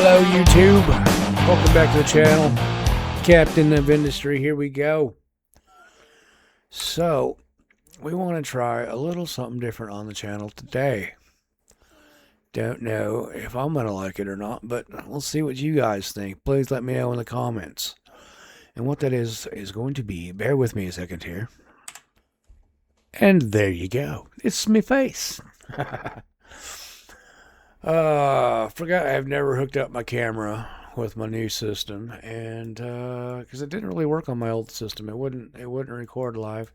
Hello, YouTube. Welcome back to the channel. Captain of Industry, here we go. So, we want to try a little something different on the channel today. Don't know if I'm going to like it or not, but we'll see what you guys think. Please let me know in the comments. And what that is going to be, bear with me a second here. And there you go. It's me face. Forgot I've never hooked up my camera with my new system, and because it didn't really work on my old system, it wouldn't record live,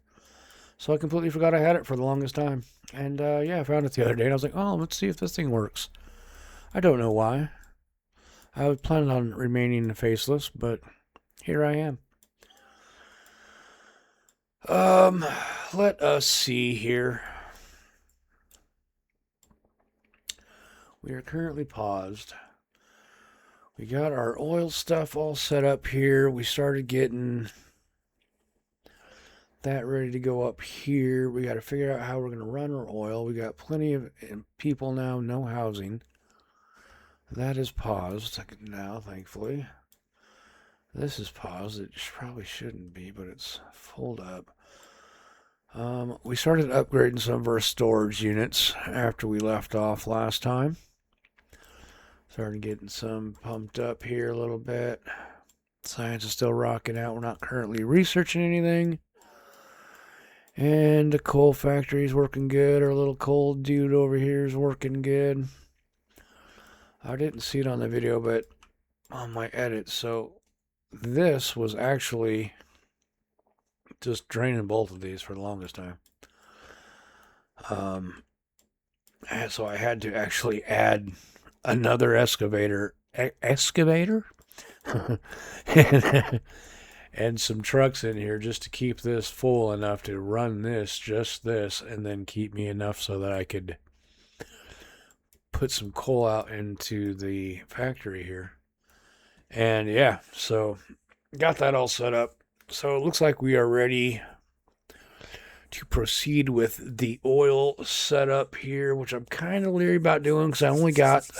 so I completely forgot I had it for the longest time. And yeah, I found it the other day, and I was like, oh, let's see if this thing works. I don't know why. I was planning on remaining faceless, but here I am. Let us see here. We are currently paused. We got our oil stuff all set up here. We started getting that ready to go up here. We got to figure out how we're going to run our oil. We got plenty of people now, no housing. That is paused now, thankfully. This is paused. It probably shouldn't be, but it's full up. We started upgrading some of our storage units after we left off last time. Started getting some pumped up here a little bit. Science is still rocking out. We're not currently researching anything. And the coal factory is working good. Our little coal dude over here is working good. I didn't see it on the video, but on my edit. So this was actually just draining both of these for the longest time. And so I had to actually add another excavator. Excavator? and some trucks in here just to keep this full enough to run just this, and then keep me enough so that I could put some coal out into the factory here. And yeah, so got that all set up. So it looks like we are ready to proceed with the oil setup here, which I'm kind of leery about doing because I only got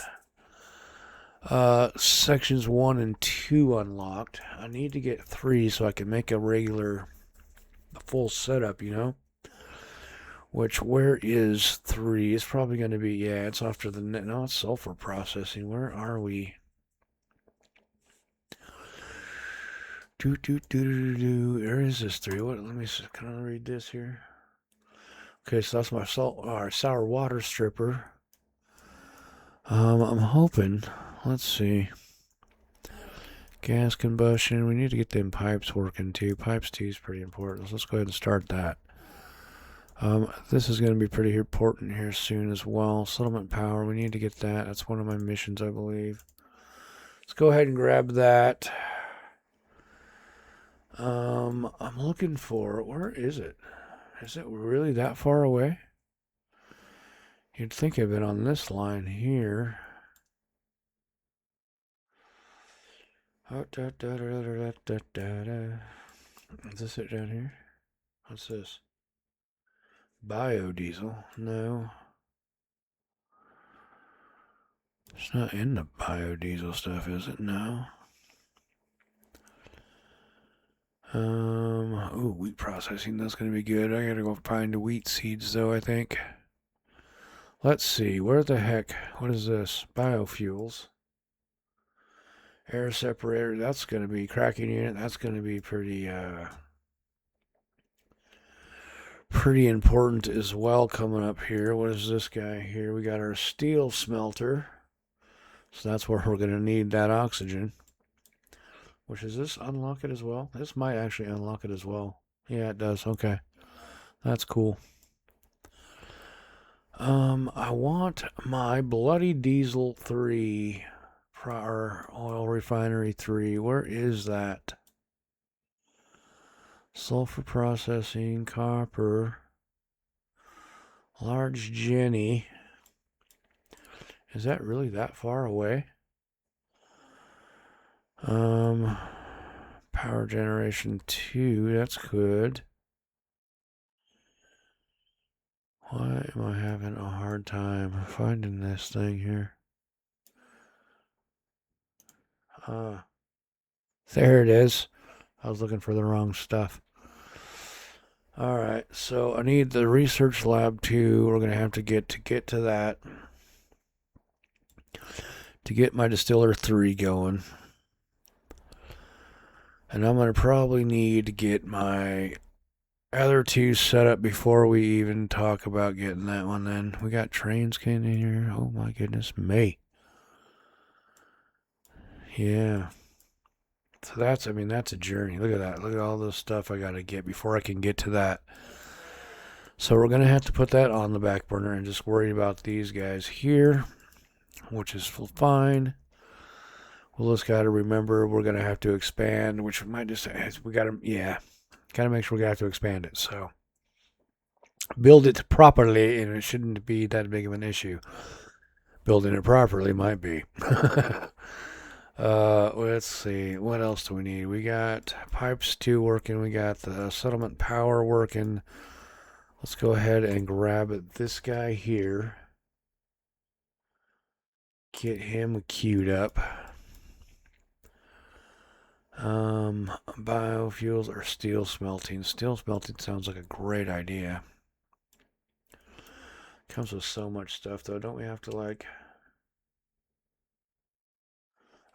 sections 1 and 2 unlocked. I need to get 3 so I can make a full setup, you know. Which, where is 3? It's probably going to be, yeah, it's off to the net. No, it's sulfur processing. Where are we? Where is this 3? What? Let me see. Can I read this here? Okay, so that's my sour water stripper. I'm hoping. Let's see. Gas combustion. We need to get them pipes working too. Pipes 2 is pretty important. So let's go ahead and start that. This is going to be pretty important here soon as well. Settlement power. We need to get that. That's one of my missions, I believe. Let's go ahead and grab that. I'm looking for. Where is it? Is it really that far away? You'd think of it on this line here. Is this it down here? What's this? Biodiesel? No. It's not in the biodiesel stuff, is it? No. Ooh, wheat processing. That's going to be good. I gotta go find the wheat seeds, though, I think. Let's see. Where the heck? What is this? Biofuels. Air separator. That's going to be cracking unit. That's going to be pretty important as well coming up here. What is this guy here? We got our steel smelter. So that's where we're going to need that oxygen. Which is this unlock it as well? This might actually unlock it as well. Yeah, it does. Okay. That's cool. I want my Bloody Diesel 3, or Oil Refinery 3. Where is that? Sulfur processing, copper, large Jenny. Is that really that far away? Power generation 2, that's good. Why am I having a hard time finding this thing here? There it is. I was looking for the wrong stuff. Alright, so I need the research lab too. We're going to have to get to that. To get my distiller 3 going. And I'm going to probably need to get my other 2 set up before we even talk about getting that one then. We got trains in here. Oh my goodness me. Yeah. So that's a journey. Look at that. Look at all this stuff I got to get before I can get to that. So we're going to have to put that on the back burner and just worry about these guys here, which is fine. We'll just got to remember we're going to have to expand, which we might just, we got to, yeah, got to make sure we got to expand it. So build it properly, and it shouldn't be that big of an issue. Building it properly might be. Let's see. What else do we need? We got pipes 2 working. We got the settlement power working. Let's go ahead and grab this guy here. Get him queued up. Biofuels or steel smelting. Steel smelting sounds like a great idea. Comes with so much stuff though. Don't we have to like...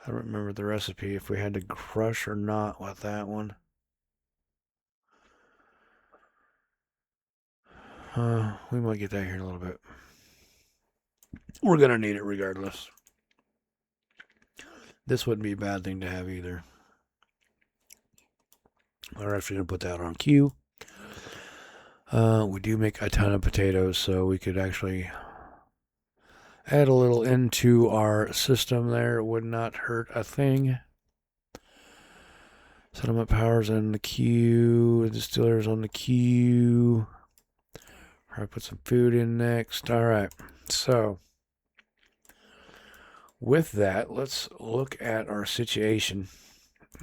I don't remember the recipe if we had to crush or not with that one. We might get that here in a little bit. We're gonna need it regardless. This wouldn't be a bad thing to have either. We're actually gonna put that on Q. We do make a ton of potatoes, so we could actually add a little into our system there. It would not hurt a thing. Settlement powers in the queue. Distillers on the queue. All right, put some food in next. All right, so with that, let's look at our situation.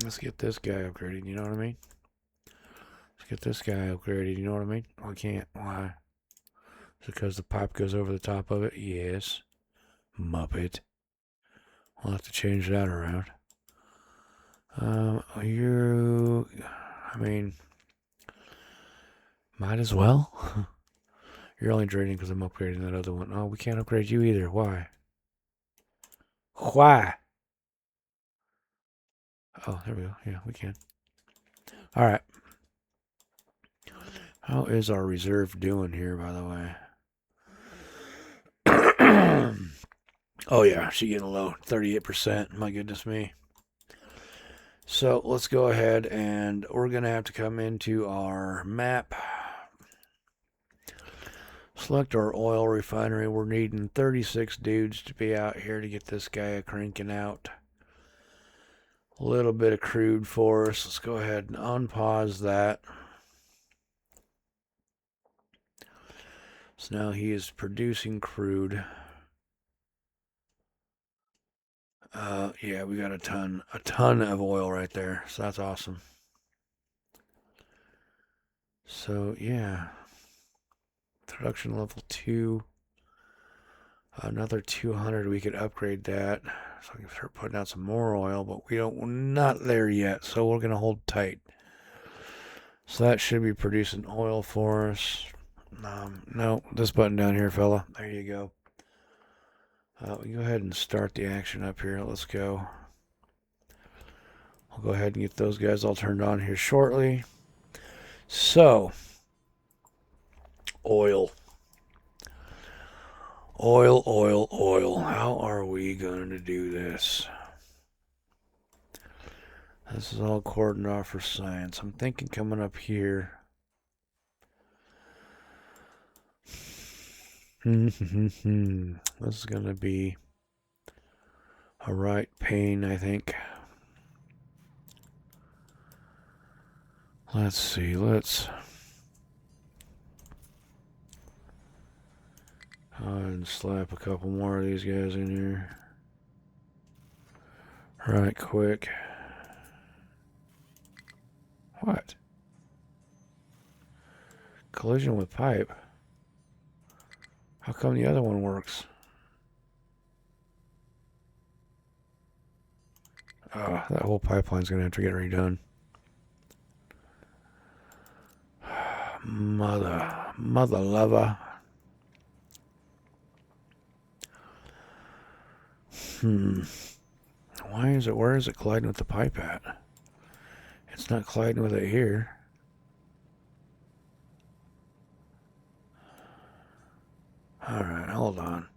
Let's get this guy upgraded, you know what I mean? Let's get this guy upgraded, you know what I mean? I can't. Why? Because the pipe goes over the top of it? Yes. Muppet. We'll have to change that around. I mean, might as well. You're only trading because I'm upgrading that other one. Oh, we can't upgrade you either. Why? Why? Oh, there we go. Yeah, we can. All right. How is our reserve doing here, by the way? Oh, yeah, she's getting low. 38%. My goodness me. So let's go ahead and we're going to have to come into our map. Select our oil refinery. We're needing 36 dudes to be out here to get this guy cranking out. A little bit of crude for us. Let's go ahead and unpause that. So now he is producing crude. Yeah, we got a ton of oil right there. So that's awesome. So yeah, production level 2. Another 200. We could upgrade that. So I can start putting out some more oil, but we're not there yet. So we're gonna hold tight. So that should be producing oil for us. No, this button down here, fella. There you go. We go ahead and start the action up here. Let's go. I'll go ahead and get those guys all turned on here shortly. So, oil. Oil, oil, oil. How are we going to do this? This is all cordoned off for science. I'm thinking coming up here. This is going to be a right pain, I think. Let's see. Let's go ahead and slap a couple more of these guys in here. Right quick. What? Collision with pipe? How come the other one works? That whole pipeline's going to have to get redone. Mother lover. Where is it colliding with the pipe at? It's not colliding with it here. Alright, hold on.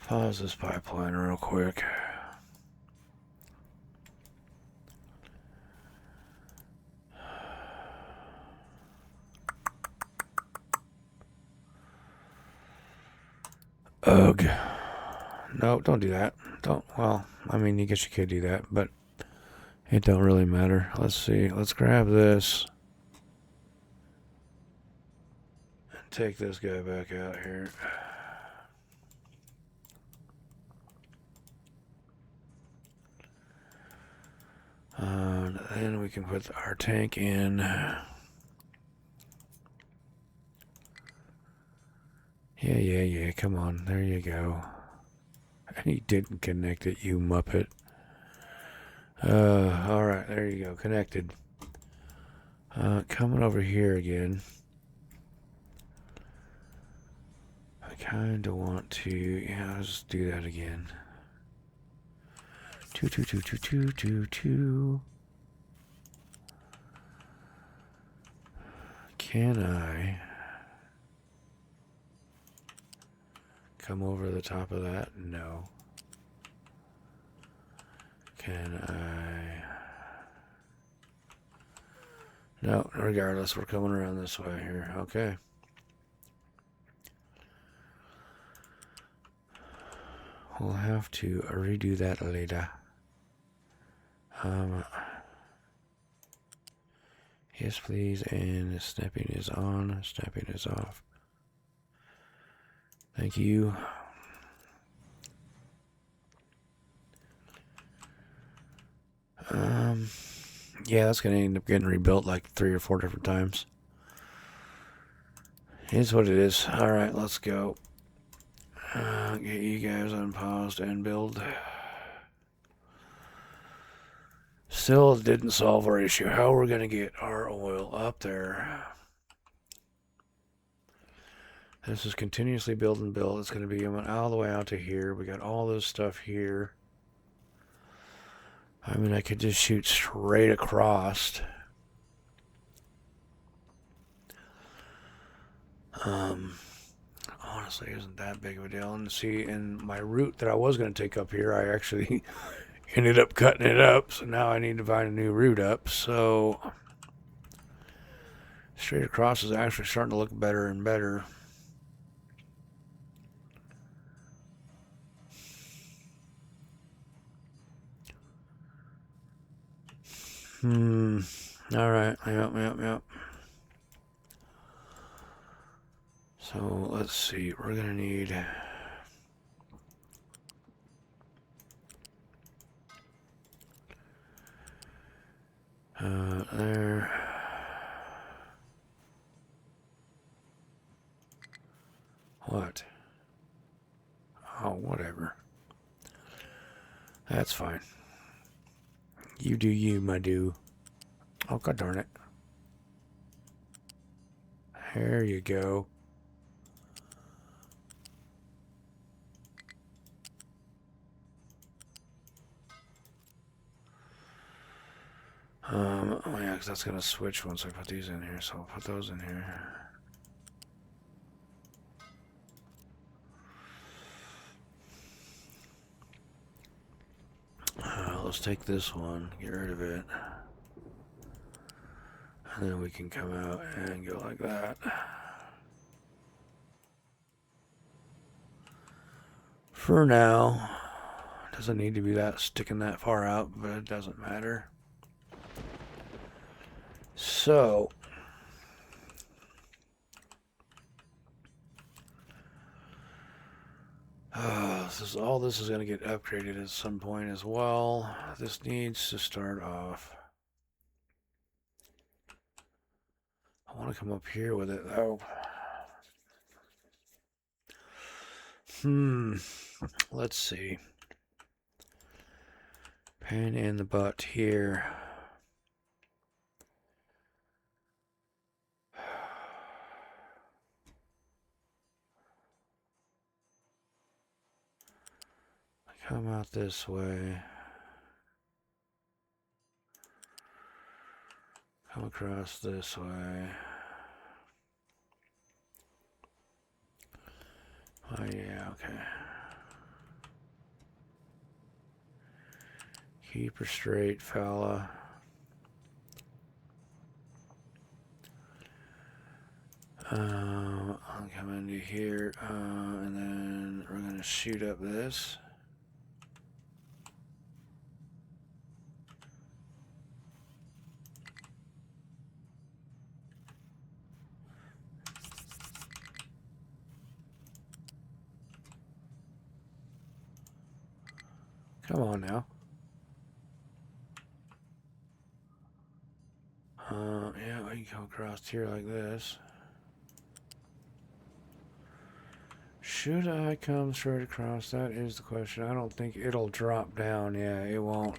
Pause this pipeline real quick. Ugh. No, don't do that. Well, I mean, I guess you could do that, but it don't really matter. Let's see. Let's grab this. And take this guy back out here. And then we can put our tank in. Yeah. Come on. There you go. He didn't connect it, you muppet. Alright, there you go. Connected. Coming over here again. I kind of want to... Yeah, let's do that again. Two. Can I come over the top of that? No. Can I? No, regardless, we're coming around this way here. Okay. We'll have to redo that later. Yes, please. And snapping is on. Snapping is off. Thank you. Yeah, that's going to end up getting rebuilt like 3 or 4 different times. Here's what it is. Alright, let's go. Get you guys unpaused and build. Still didn't solve our issue. How we're going to get our oil up there. This is continuously build and build. It's going to be going all the way out to here. We got all this stuff here. I mean, I could just shoot straight across. Honestly, isn't that big of a deal. And see, in my route that I was going to take up here, I actually ended up cutting it up. So now I need to find a new route up. So straight across is actually starting to look better and better. Alright, yep. So let's see, we're gonna need there. What? Oh, whatever. That's fine. You do you, my do. Oh, god darn it. There you go. Oh yeah, because that's going to switch once I put these in here, so I'll put those in here. Let's take this one, get rid of it. And then we can come out and go like that. For now, doesn't need to be that sticking that far out, but it doesn't matter. So, all this is going to get upgraded at some point as well. This needs to start off. I want to come up here with it though. Let's see. Pain in the butt here. Come out this way. Come across this way. Oh yeah, okay. Keep her straight, fella. I'll come into here, and then we're gonna shoot up this. Come on now. Yeah, we can go across here like this. Should I come straight across? That is the question. I don't think it'll drop down. Yeah, it won't.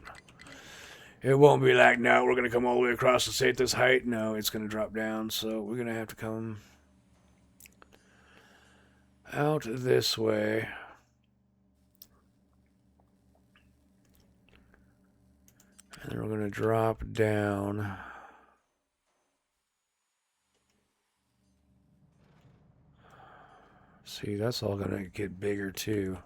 It won't be like, no, we're going to come all the way across and stay at this height. No, it's going to drop down. So we're going to have to come out this way. And then we're going to drop down. See, that's all going to get bigger too.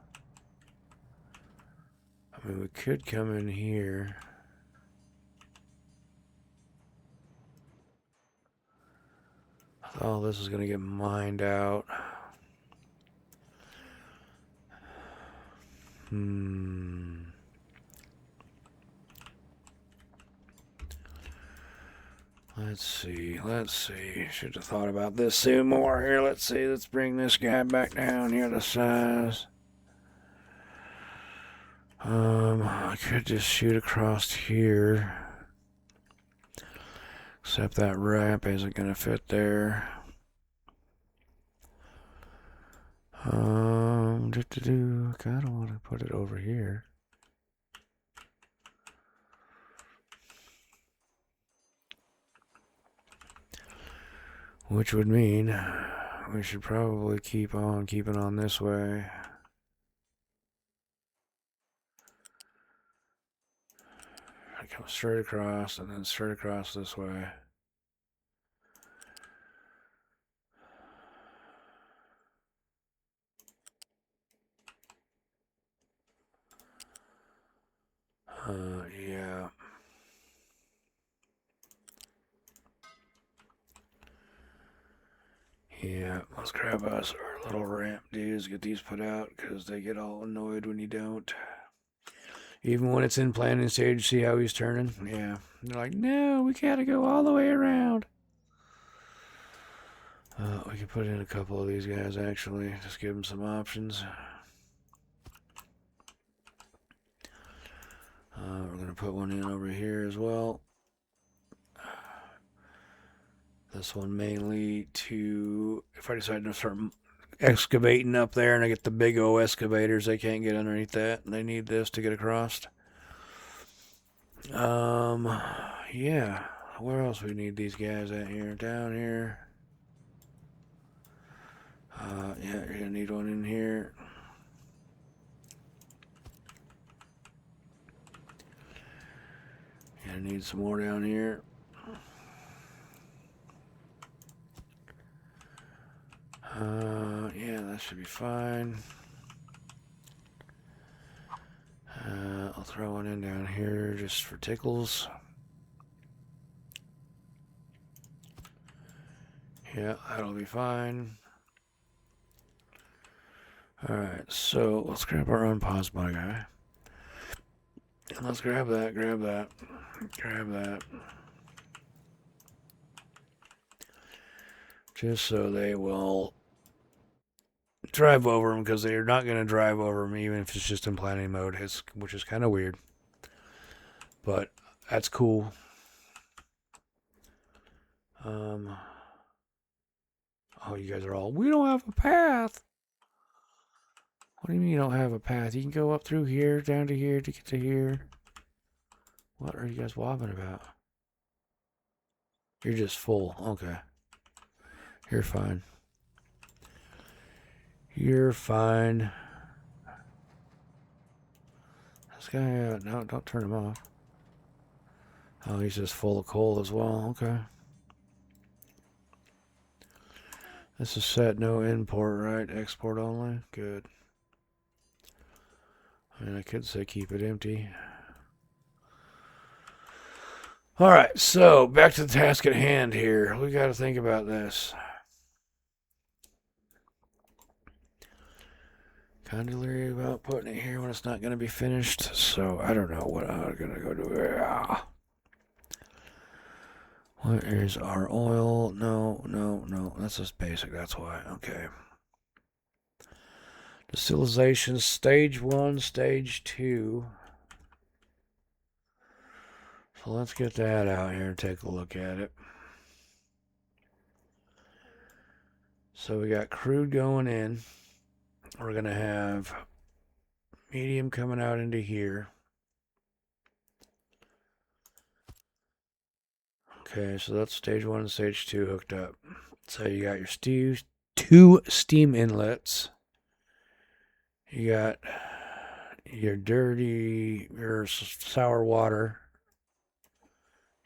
I mean, we could come in here. Oh, this is going to get mined out. Let's see. Should have thought about this some more here. Let's see. Let's bring this guy back down here to size. I could just shoot across here. Except that ramp isn't going to fit there. I kind of want to put it over here. Which would mean we should probably keep on keeping on this way. I come straight across and then straight across this way. Yeah. Yeah, let's grab us our little ramp dudes, get these put out, because they get all annoyed when you don't. Even when it's in planning stage, see how he's turning? Yeah. They're like, no, we gotta go all the way around. We can put in a couple of these guys, actually. Just give them some options. We're going to put one in over here as well. This one mainly to, if I decide to start excavating up there and I get the big O excavators, they can't get underneath that. They need this to get across. Yeah. Where else we need these guys at here? Down here. Yeah, you're going to need one in here. Gonna need some more down here. Yeah, that should be fine. I'll throw one in down here just for tickles. Yeah, that'll be fine. Alright, so let's grab our unpaused by guy. And let's grab that, grab that. Just so they will drive over them, because they're not going to drive over them even if it's just in planning mode, which is kind of weird. But that's cool. Oh, you guys are all, we don't have a path. What do you mean you don't have a path? You can go up through here, down to here to get to here. What are you guys wobbling about? You're just full. Okay. You're fine. You're fine. This guy, no, don't turn him off. Oh, he's just full of coal as well. Okay. This is set no import, right? Export only? Good. I mean, I could say keep it empty. Alright, so back to the task at hand here. We got to think about this. Kind of leery about putting it here when it's not going to be finished, so I don't know what I'm going to go do. What is our oil? No. That's just basic, that's why. Okay. Distillation, stage 1, stage 2. So let's get that out here and take a look at it. So we got crude going in. We're going to have medium coming out into here. Okay, so that's stage 1 and stage 2 hooked up. So you got your two steam inlets. You got your sour water.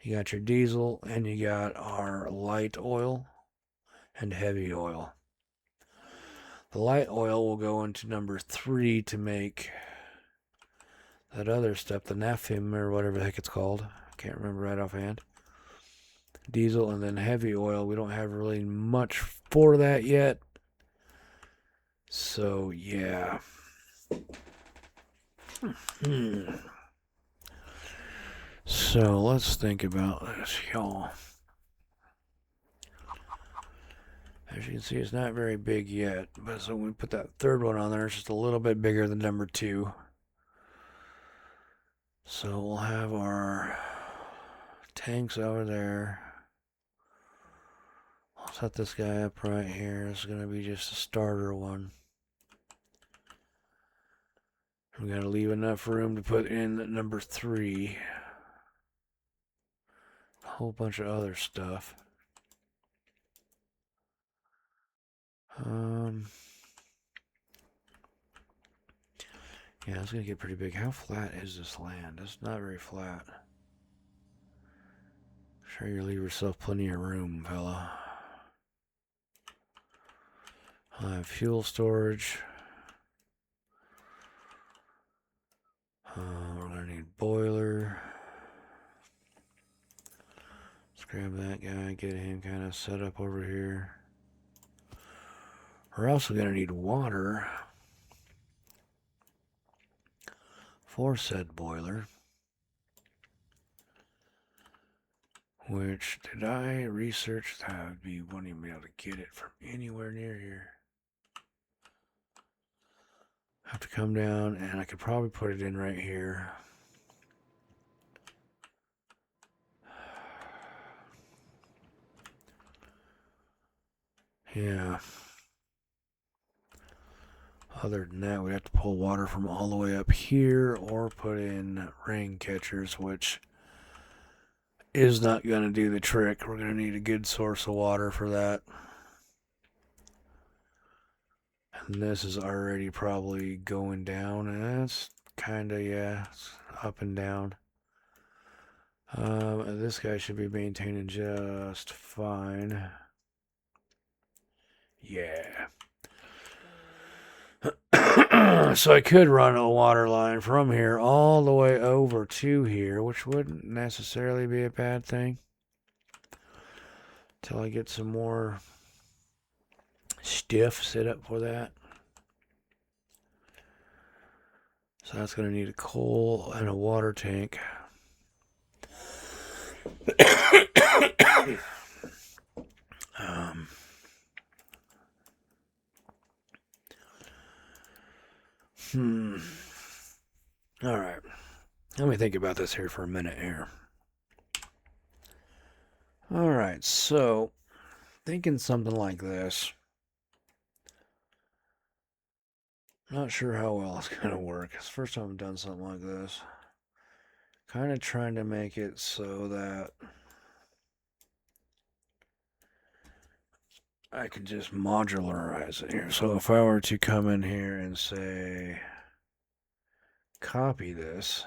You got your diesel, and you got our light oil and heavy oil. The light oil will go into number 3 to make that other stuff, the naphthalene or whatever the heck it's called. I can't remember right offhand. Diesel, and then heavy oil. We don't have really much for that yet. So, yeah. So, let's think about this, y'all. As you can see, it's not very big yet. But so when we put that third one on there, it's just a little bit bigger than number 2. So, we'll have our tanks over there. I'll set this guy up right here. This is going to be just a starter one. We got to leave enough room to put in number 3. A whole bunch of other stuff. Yeah, it's going to get pretty big. How flat is this land? It's not very flat. Sure you leave yourself plenty of room, fella. I'll have fuel storage. We're going to need boiler. Let's grab that guy, get him kind of set up over here. We're also going to need water for said boiler. Which, did I research that I would be wanting to be able to get it from anywhere near here? I have to come down, and I could probably put it in right here. Yeah. Other than that, we'd have to pull water from all the way up here or put in rain catchers, which is not going to do the trick. We're going to need a good source of water for that. And this is already probably going down, and that's kind of, yeah, it's up and down. This guy should be maintaining just fine. Yeah. So I could run a water line from here all the way over to here, which wouldn't necessarily be a bad thing. Till I get some more stuff set up for that. So that's going to need a coal and a water tank. All right. Let me think about this here for a minute here. All right. So, thinking something like this. Not sure how well it's going to work. It's the first time I've done something like this. kind of trying to make it so that I can just modularize it here. So if I were to come in here and say, copy this,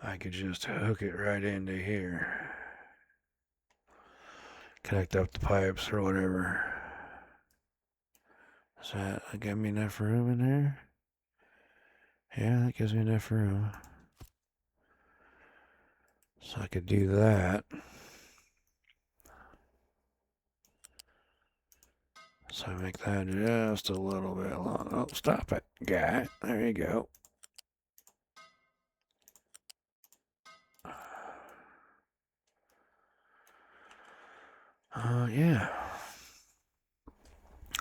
I could just hook it right into here. Connect up the pipes or whatever. Does that give me enough room in there? Yeah, that gives me enough room. So I could do that. So I make that just a little bit long. Oh, stop it, guy. There you go. Yeah.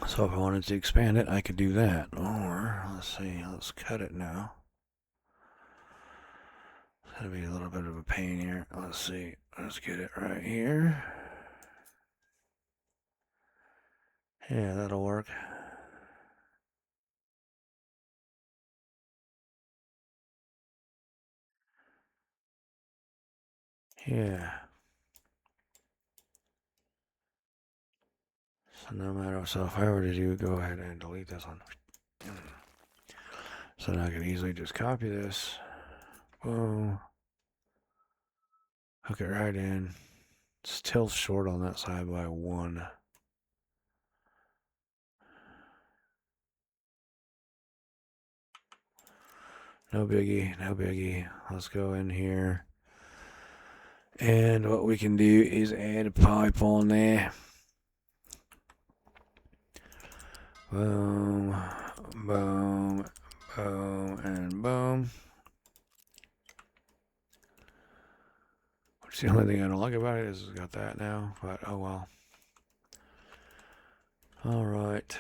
So if I wanted to expand it, I could do that. Or, let's see, let's cut it now. It's going to be a little bit of a pain here. Let's see. Let's get it right here. Yeah, that'll work. Yeah. So no matter, so if I were to go ahead and delete this one. So now I can easily just copy this. Boom. Hook it right in. Still short on that side by 1. No biggie, no biggie. Let's go in here. And what we can do is add a pipe on there. Boom, boom, boom, and boom. Which the only thing I don't like about it is it's got that now, but oh well. Alright.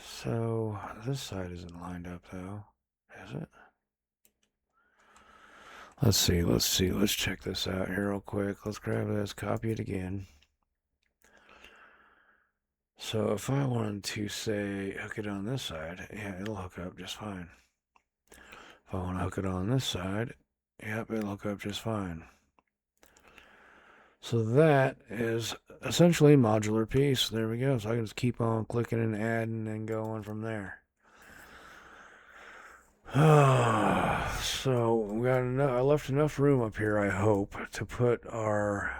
So this side isn't lined up though, is it? Let's see. Let's check this out here real quick. Let's grab this, copy it again. So if I wanted to say hook it on this side, yeah, it'll hook up just fine. If I want to hook it on this side, yep, it'll hook up just fine. So that is essentially a modular piece. There we go. So I can just keep on clicking and adding and going from there. So we got enough. I left enough room up here, I hope, to put our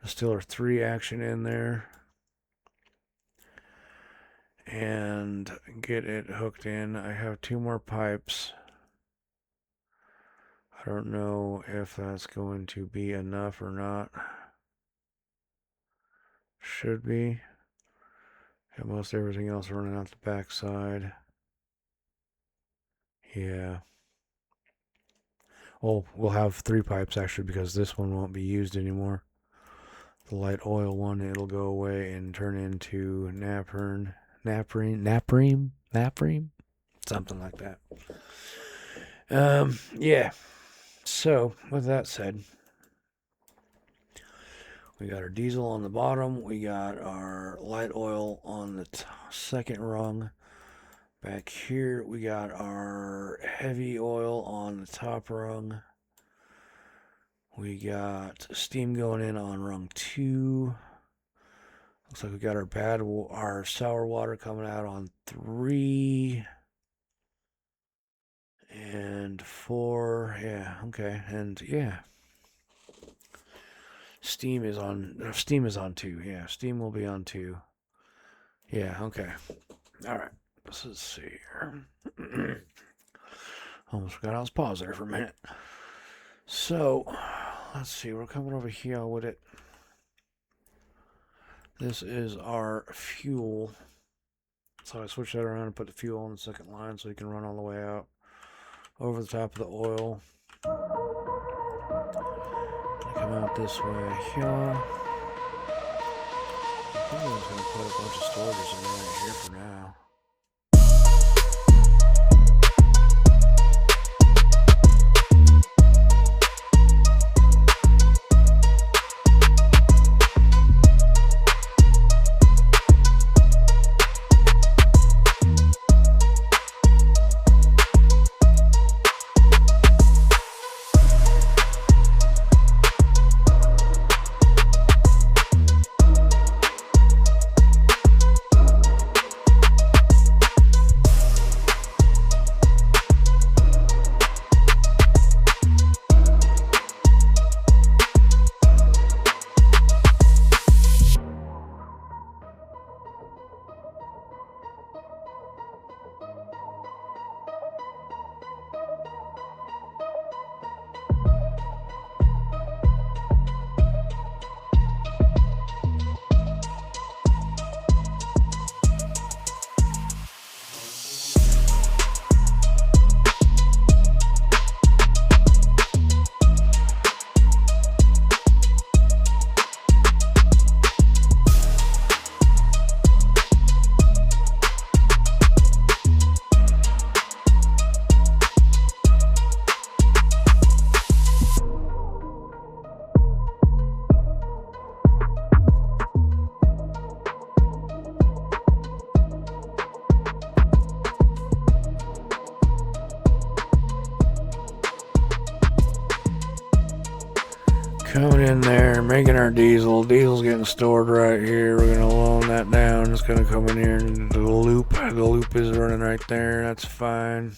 distiller 3 action in there and get it hooked in. I have 2 more pipes. I don't know if that's going to be enough or not. Should be. Got most everything else running out the back side. Yeah. Well, we'll have 3 pipes actually because this one won't be used anymore. The light oil one, it'll go away and turn into naprine, something like that. Yeah. So with that said, we got our diesel on the bottom. We got our light oil on the second rung. Back here, we got our heavy oil on the top rung. We got steam going in on rung 2. Looks like we got our sour water coming out on 3 and 4. Yeah, okay, and yeah. Steam is on 2. Yeah, steam will be on 2. Yeah, okay. All right. So let's see here. Almost forgot I was paused there for a minute. So, let's see. We're coming over here with it. This is our fuel. So I switched that around and put the fuel on the second line so you can run all the way out over the top of the oil. Come out this way here. I think I'm just going to put a bunch of storages in right here for now. Coming in there, making our diesel. Diesel's getting stored right here. We're gonna loan that down. It's gonna come in here and the loop. The loop is running right there. That's fine.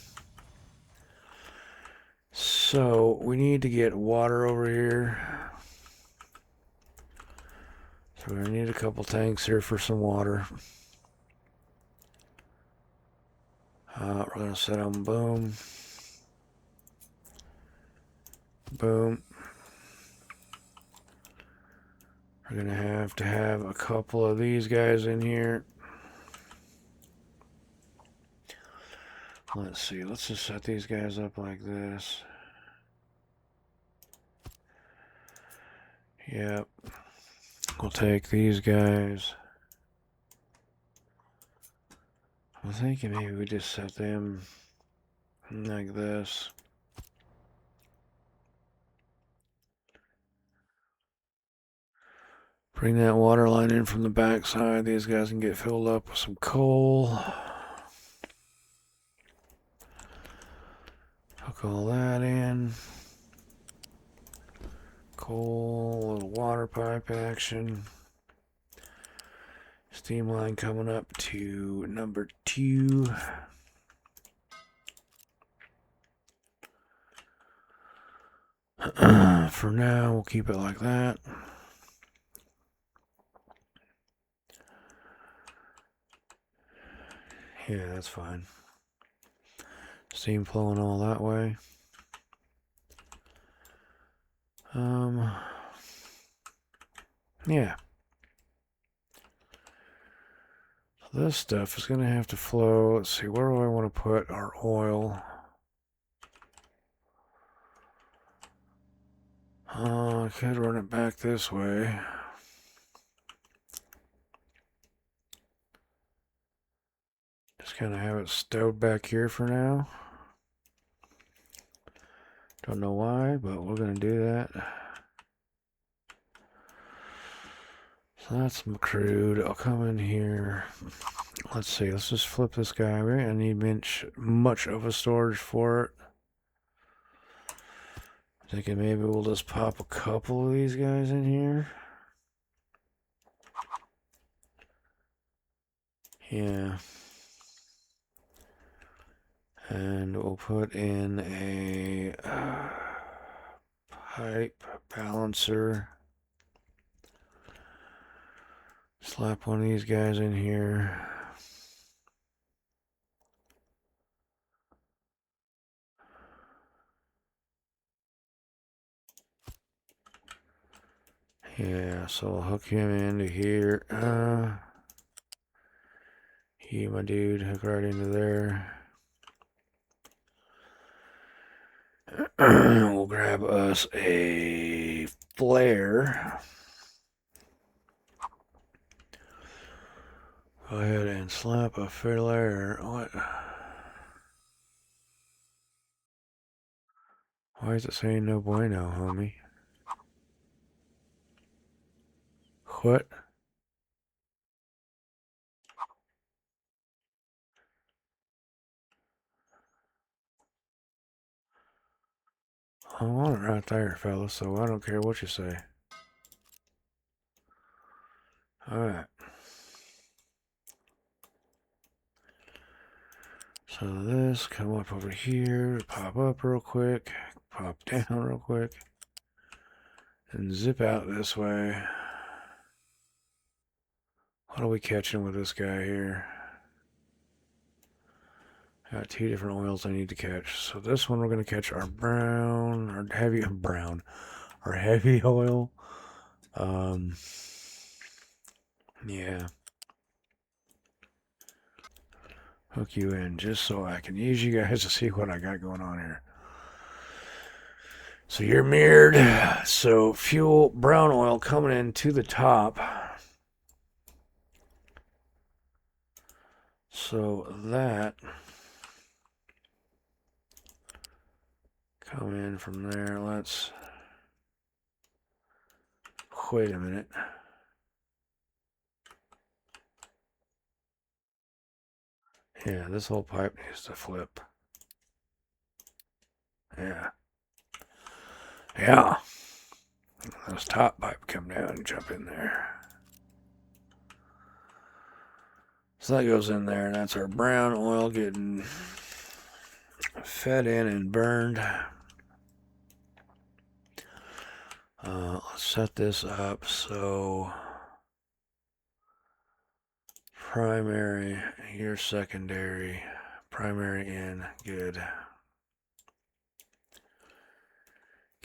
So we need to get water over here. So we're gonna need a couple tanks here for some water. We're gonna set them boom. Boom. We're gonna have to have a couple of these guys in here. Let's see, let's just set these guys up like this. Yep. We'll take these guys. I'm thinking maybe we just set them like this. Bring that water line in from the back side. These guys can get filled up with some coal. Hook all that in. Coal, a little water pipe action. Steam line coming up to number 2. For now, we'll keep it like that. Yeah, that's fine. Steam flowing all that way. Yeah. So this stuff is going to have to flow. Let's see, where do I want to put our oil? I could run it back this way. Just kind of have it stowed back here for now. Don't know why, but we're going to do that. So that's my crude. I'll come in here. Let's see. Let's just flip this guy. We're going to need much of a storage for it. Thinking maybe we'll just pop a couple of these guys in here. Yeah. And we'll put in a pipe balancer. Slap one of these guys in here. Yeah, so I'll hook him into here. You, my dude, hook right into there. We'll grab us a flare. Go ahead and slap a flare. What? Why is it saying no bueno, homie? What? I want it right there, fellas, so I don't care what you say. Alright. So this, come up over here, pop up real quick, pop down real quick, and zip out this way. What are we catching with this guy here? Got 2 different oils I need to catch. So this one we're going to catch our brown, our heavy oil. Yeah. Hook you in just so I can use you guys to see what I got going on here. So you're mirrored. So fuel, brown oil coming in to the top. So that come in from there. Let's wait a minute. Yeah, this whole pipe needs to flip. Yeah. Yeah. This top pipe come down and jump in there. So that goes in there, and that's our brown oil getting fed in and burned. Let's set this up so primary, here secondary, primary in, good.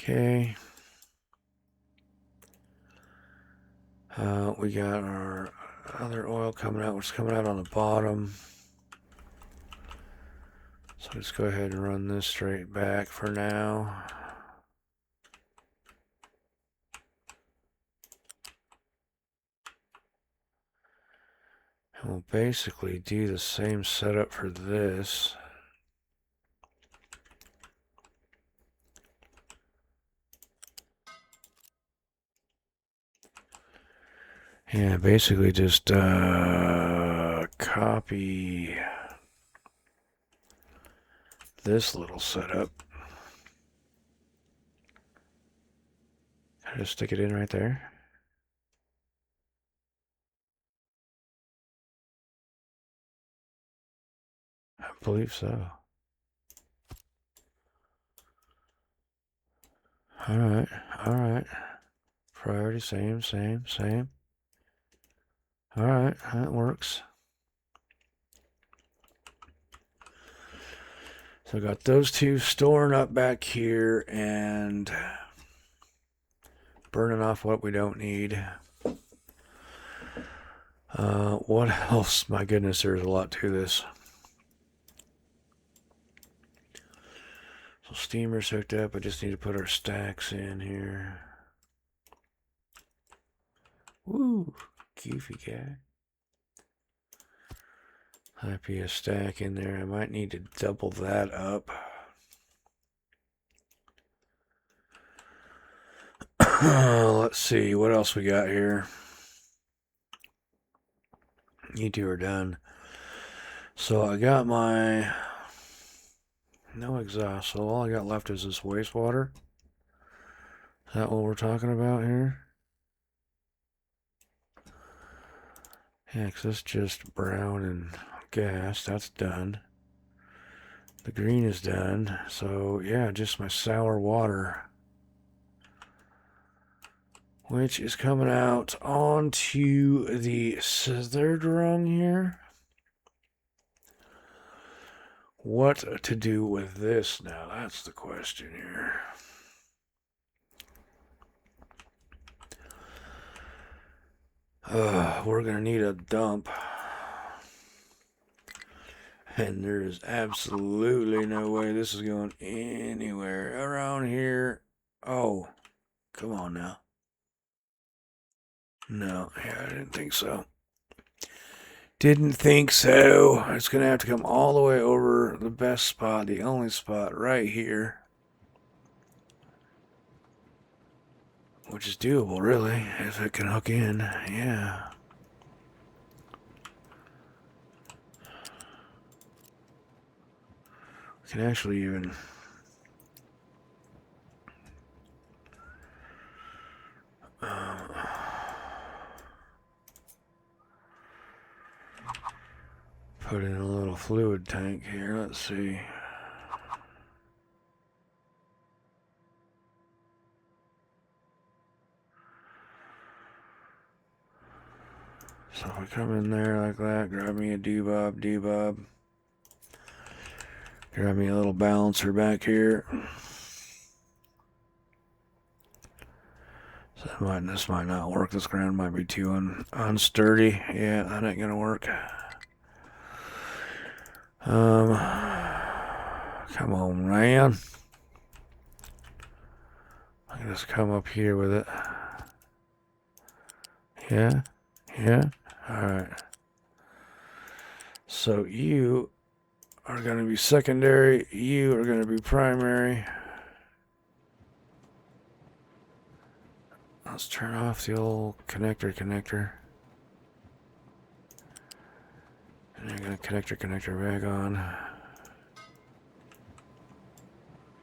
Okay. We got our other oil coming out, which is coming out on the bottom. So let's go ahead and run this straight back for now. And we'll basically do the same setup for this. Yeah, basically just copy this little setup. Just stick it in right there. I believe so. Alright, alright. Priority, same. Alright, that works. So I got those two storing up back here and burning off what we don't need. What else? My goodness, there's a lot to this. So steamer's hooked up. I just need to put our stacks in here. Woo, goofy guy. Might be a stack in there. I might need to double that up. Let's see what else we got here. You two are done. So I got my no exhaust. So all I got left is this wastewater. Is that what we're talking about here? Yeah, because it's just brown and gas. That's done. The green is done. So yeah, just my sour water, which is coming out onto the third rung here. What to do with this now? That's the question here. We're going to need a dump. And there's absolutely no way this is going anywhere around here. Oh, come on now. No, yeah, I didn't think so. Didn't think so. It's going to have to come all the way over the best spot, the only spot right here. Which is doable, really, if it can hook in. Yeah. We can actually even... put in a little fluid tank here. Let's see. So if I come in there like that, grab me a debob. Grab me a little balancer back here. So this might not work. This ground might be too unsturdy. Yeah, that ain't gonna work. Come on, man. I can just come up here with it. Yeah. Alright. So you are going to be secondary. You are going to be primary. Let's turn off the old connector. And I'm going to connector back on.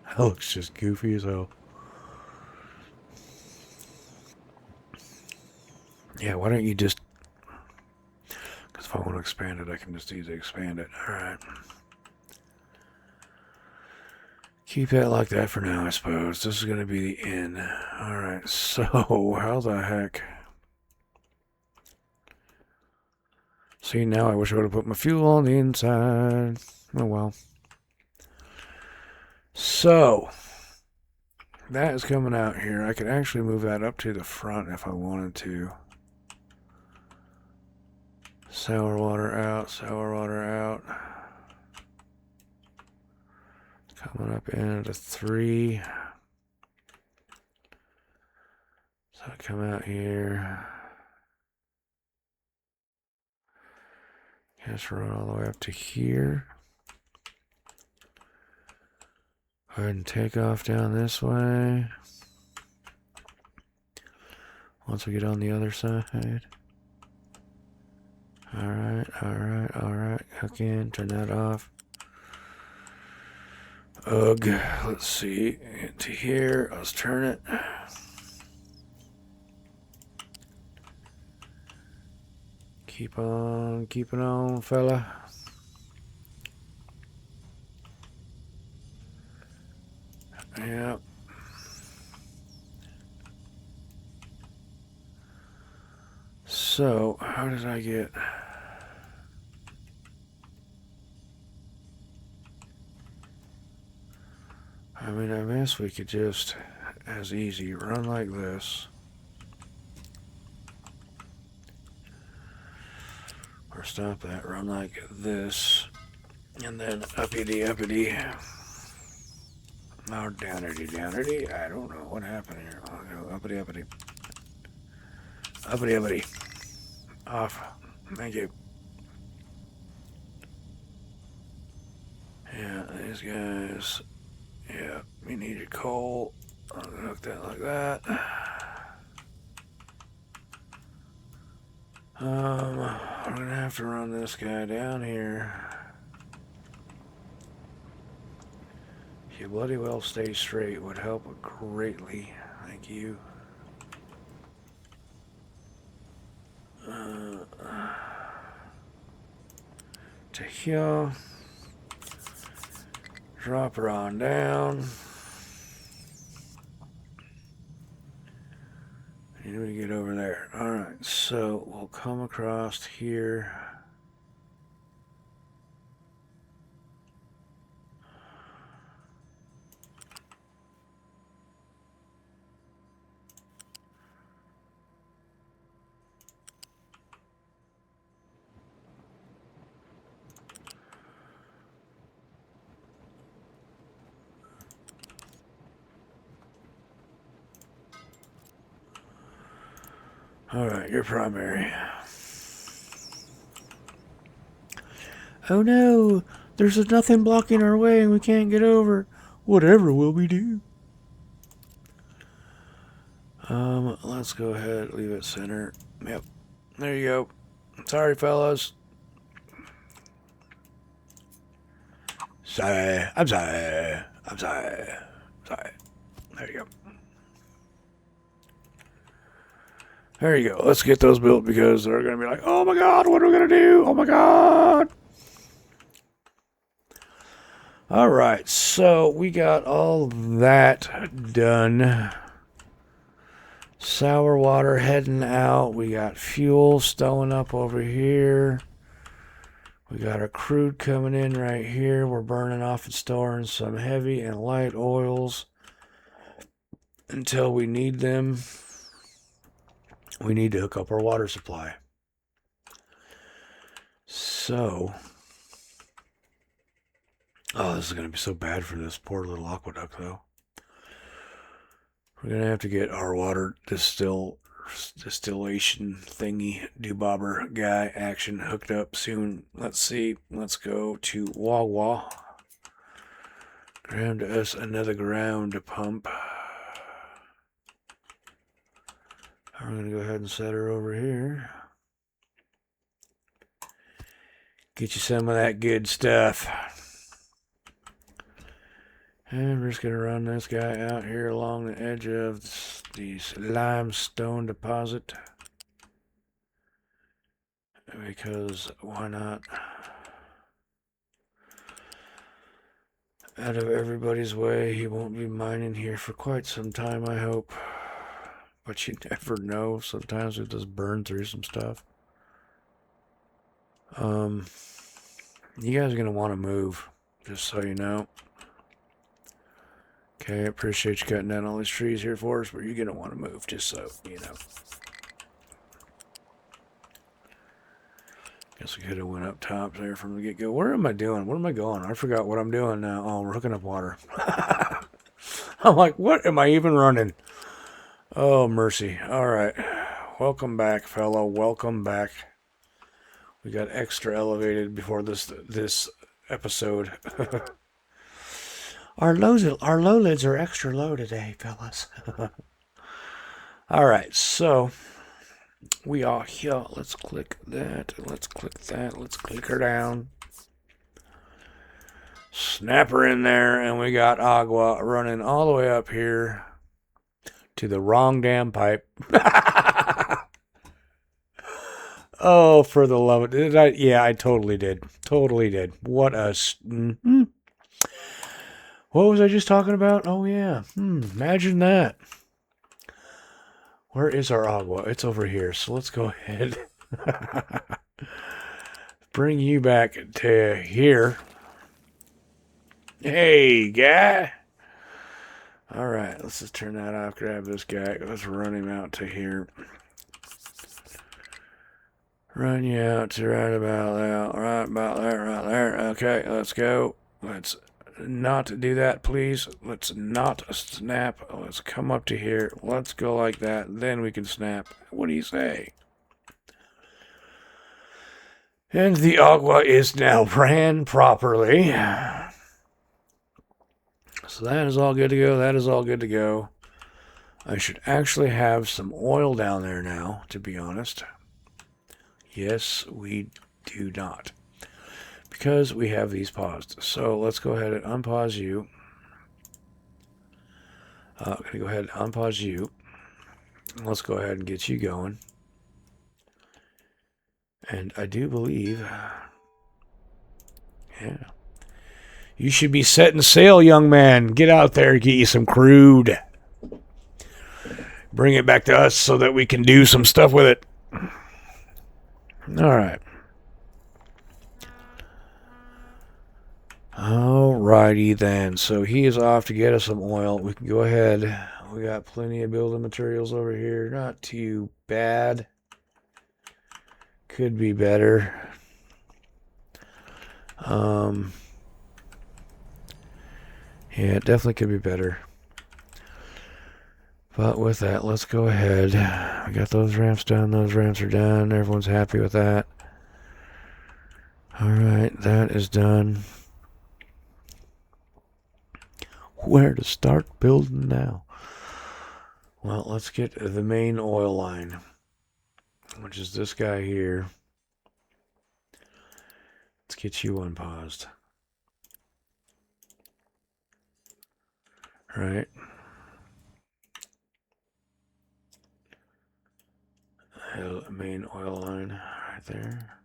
That looks just goofy as hell. Yeah, why don't you just... Because if I want to expand it, I can just easily expand it. Alright. Keep that like that for now, I suppose. This is going to be the inn. Alright, so how the heck... See, now I wish I would have put my fuel on the inside. Oh well. So, that is coming out here. I could actually move that up to the front if I wanted to. Sour water out, sour water out. Coming up into 3. So come out here. Just run all the way up to here. Go ahead and take off down this way. Once we get on the other side. Alright, alright, alright. Hook in, turn that off. Ugh, let's see. Into here, let's turn it. Keep on keeping on, fella. Yep. So, how did I get... I mean, I guess we could just, as easy, run like this. Or stop that, run like this. And then uppity, uppity. Or downity, downity. I don't know what happened here. I'll go uppity, uppity. Uppity, uppity. Off. Thank you. Yeah, these guys. Yeah, we need your coal. I'll hook that like that. I'm gonna have to run this guy down here. If you bloody well stay straight would help greatly. Thank you. To here. Drop her on down. And we get over there. Alright, so we'll come across here. Alright, you're primary. Oh no! There's nothing blocking our way and we can't get over. Whatever will we do? Let's go ahead, leave it center. Yep. There you go. Sorry, fellas. Sorry. I'm sorry. I'm sorry. Sorry. There you go. There you go. Let's get those built because they're going to be like, oh my god, what are we going to do? Oh my god. Alright, so we got all that done. Sour water heading out. We got fuel stowing up over here. We got our crude coming in right here. We're burning off and storing some heavy and light oils until we need them. We need to hook up our water supply. So, oh, this is going to be so bad for this poor little aqueduct, though. We're going to have to get our water distillation thingy doobobber guy action hooked up soon. Let's see. Let's go to Wawa. Grab us another ground pump. I'm going to go ahead and set her over here. Get you some of that good stuff. And we're just going to run this guy out here along the edge of the limestone deposit. because why not? Out of everybody's way, he won't be mining here for quite some time, I hope. But you never know. Sometimes it just burn through some stuff. You guys are going to want to move, just so you know. Okay, I appreciate you cutting down all these trees here for us, but you're going to want to move, just so you know. Guess we could have went up top there from the get-go. Where am I doing? Where am I going? I forgot what I'm doing now. Oh, we're hooking up water. I'm like, what am I even running? Oh, mercy. All right. Welcome back, fellow. Welcome back. We got extra elevated before this episode. Our low lids are extra low today, fellas. All right, so we are here. Let's click that. Let's click that. Let's click her down. Snap her in there, and we got Agua running all the way up here to the wrong damn pipe. Oh, for the love of it. Did I? Yeah, I totally did. Totally did. What a... What was I just talking about? Oh, yeah. Imagine that. Where is our agua? It's over here. So let's go ahead. Bring you back to here. Hey, guy. All right. Let's just turn that off. Grab this guy. Let's run him out to here. Run you out to right about there. Right there. Okay, let's go. Let's not do that, please. Let's not snap. Let's come up to here. Let's go like that. Then we can snap. What do you say? And the agua is now ran properly. So that is all good to go. That is all good to go. I should actually have some oil down there now, to be honest. Yes, we do not. Because we have these paused. So let's go ahead and unpause you. I'm going to go ahead and unpause you. Let's go ahead and get you going. And I do believe... Yeah. You should be setting sail, young man. Get out there and get you some crude. Bring it back to us so that we can do some stuff with it. All right. Alrighty then. So he is off to get us some oil. We can go ahead. We got plenty of building materials over here. Not too bad. Could be better. Yeah, it definitely could be better. But with that, let's go ahead. We got those ramps done. Those ramps are done. Everyone's happy with that. Alright, that is done. Where to start building now? Well, let's get the main oil line, which is this guy here. Let's get you unpaused. Right. Main oil line right there.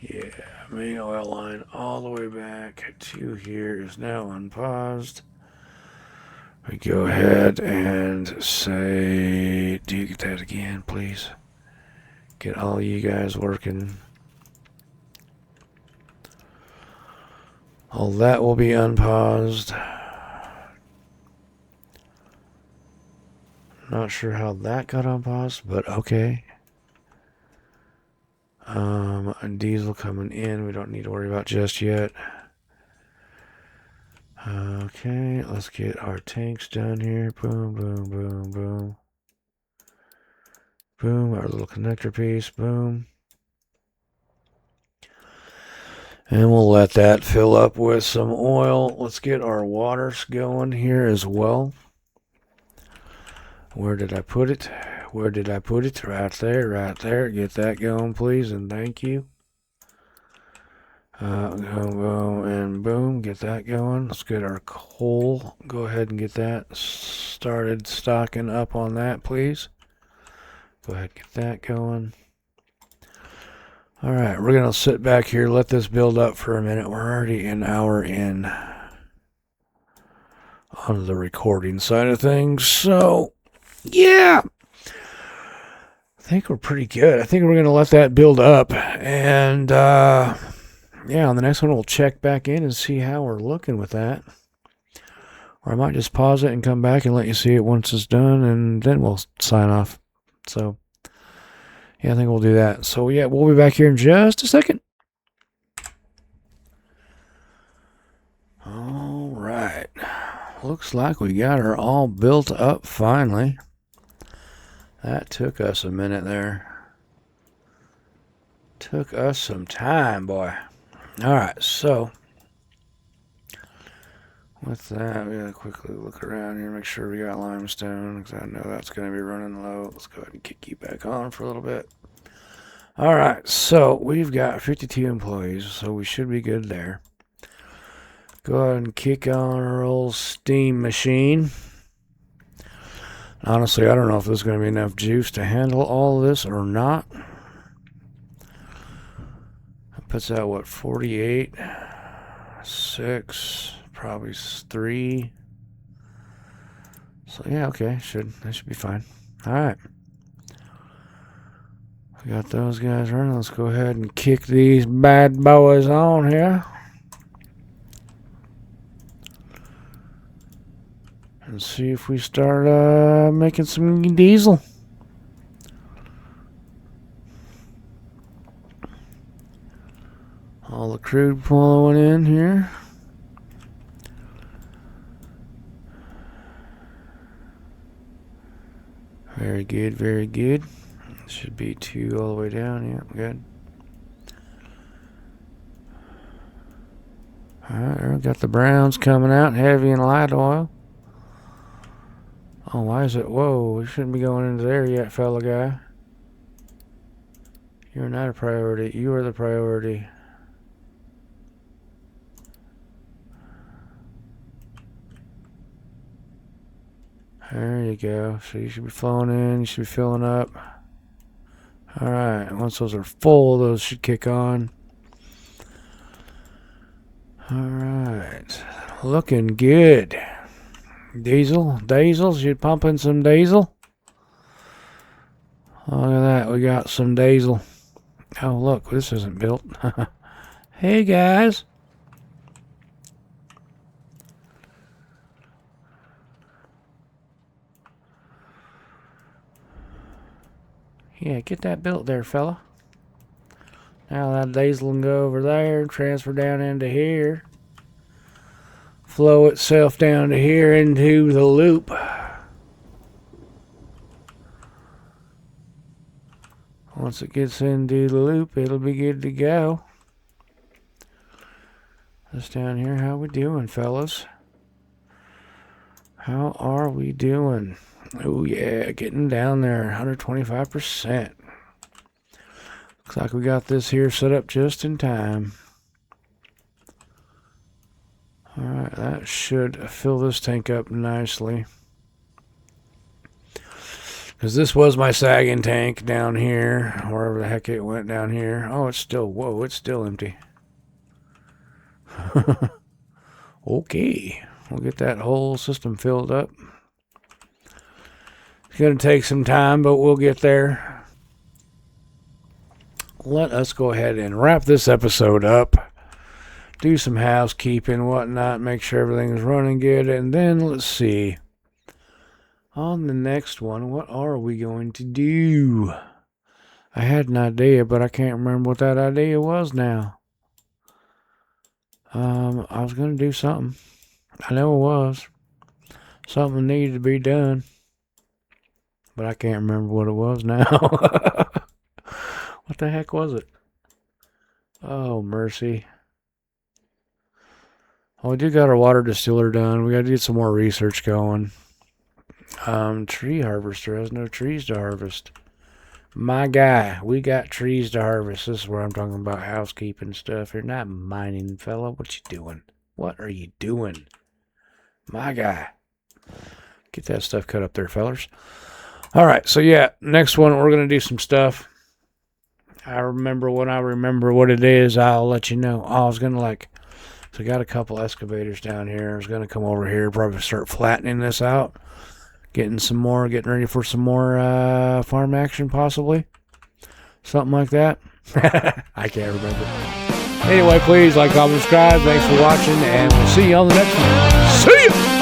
Yeah, main oil line all the way back to here is now unpaused. We go ahead and say, do you get that again, please? Get all you guys working. All that will be unpaused. Not sure how that got unpaused, but okay. Diesel coming in. We don't need to worry about just yet. Okay, let's get our tanks done here. Boom, boom, boom, boom. Boom, our little connector piece. Boom. And we'll let that fill up with some oil. Let's get our waters going here as well. Where did I put it? Where did I put it? Right there, right there. Get that going, please, and thank you. Boom, and boom. Get that going. Let's get our coal. Go ahead and get that started stocking up on that, please. Go ahead and get that going. All right, we're going to sit back here, let this build up for a minute. We're already an hour in on the recording side of things. So, yeah. I think we're pretty good. I think we're going to let that build up. And, yeah, on the next one, we'll check back in and see how we're looking with that. Or I might just pause it and come back and let you see it once it's done, and then we'll sign off. So, yeah, I think we'll do that. So, yeah, we'll be back here in just a second. All right. Looks like we got her all built up finally. That took us a minute there. Took us some time, boy. All right, so with that, we gotta quickly look around here, make sure we got limestone, because I know that's going to be running low. Let's go ahead and kick you back on for a little bit. All right, so we've got 52 employees, so we should be good there. Go ahead and kick on our old steam machine. Honestly, I don't know if there's going to be enough juice to handle all of this or not. That puts out, what, 48? 6, probably 3. So, yeah, okay, that should be fine. All right. We got those guys running. Let's go ahead and kick these bad boys on here. And see if we start making some diesel. All the crude flowing in here. Very good, very good. Should be 2 all the way down. Yeah, good. Alright, we've got the browns coming out, heavy and light oil. Oh, why is it? Whoa, we shouldn't be going into there yet, fella guy. You're not a priority. You are the priority. There you go. So you should be flowing in. You should be filling up. Alright, once those are full, those should kick on. Alright, looking good. Diesels, you pumping some diesel? Look at that, we got some diesel. Oh, look, this isn't built. Hey, guys. Yeah, get that built there, fella. Now that diesel can go over there, transfer down into here. Flow itself down to here into the loop. Once it gets into the loop, it'll be good to go. This down here, how we doing, fellas? How are we doing? Oh yeah, getting down there, 125%. Looks like we got this here set up just in time. Alright, that should fill this tank up nicely. Because this was my sagging tank down here, wherever the heck it went down here. Oh, it's still, whoa, it's still empty. Okay, we'll get that whole system filled up. It's going to take some time, but we'll get there. Let us go ahead and wrap this episode up. Do some housekeeping, whatnot, make sure everything's running good, and then let's see. On the next one, what are we going to do? I had an idea, but I can't remember what that idea was now. I was going to do something. I know it was. Something needed to be done. But I can't remember what it was now. What the heck was it? Oh, mercy. Well, we do got our water distiller done. We got to get some more research going. Tree harvester has no trees to harvest. My guy, we got trees to harvest. This is where I'm talking about housekeeping stuff. You're not mining, fella. What you doing? What are you doing? My guy. Get that stuff cut up there, fellers. All right, so yeah, next one, we're going to do some stuff. I remember when I remember what it is, I'll let you know. Oh, I was going to so I got a couple excavators down here. I was going to come over here, probably start flattening this out. Getting ready for some more farm action, possibly. Something like that. I can't remember. Anyway, please like, comment, subscribe. Thanks for watching, and we'll see you on the next one. See ya!